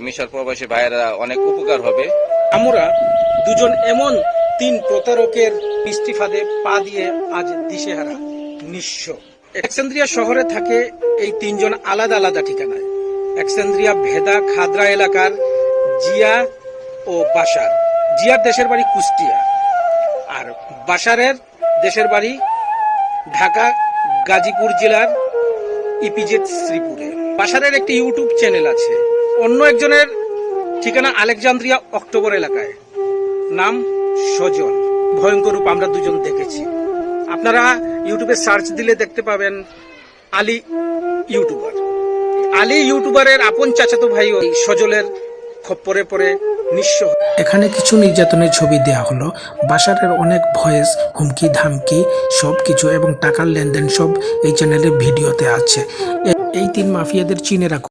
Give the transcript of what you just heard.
মিশর প্রবাসী ভাইয়েরা অনেক উপকার হবে। আমরা দুজন এমন 3 প্রতারকের মিষ্টি ফাঁদে পা দিয়ে আজ দিশেহারা নিঃস্ব। আলেকজান্দ্রিয়া শহরে থাকে এই 3 জন আলাদা আলাদা ঠিকানায়। আলেকজান্দ্রিয়া ভেদা খাদরা এলাকার জিয়া ও বাশার। জিয়ার দেশের বাড়ি কুষ্টিয়া, আর বাশারের দেশের বাড়ি ঢাকা গাজীপুর জেলার ইপিজেড শ্রীপুরে। বাশারের একটি ইউটিউব চ্যানেল আছে। অন্য একজনের ঠিকানা আলেকজান্দ্রিয়া অক্টোবর এলাকায়, নাম সজন। ভয়ঙ্কর রূপ আমরা দুজন দেখেছি। আপনারা ইউটিউবে সার্চ দিলে দেখতে পাবেন আলী ইউটিউবার। আলী ইউটিউবারের আপন চাচাতো ভাই ওই সজলের খপ্পরে পড়ে নিঃস্ব। এখানে কিছু নির্যাতনের ছবি দেওয়া হলো। বাশারের অনেক ভয়েস, হুমকি ধামকি সব কিছু এবং টাকার লেনদেন সব এই চ্যানেলের ভিডিওতে আছে। এই 3 মাফিয়াদের চিনে রাখুন।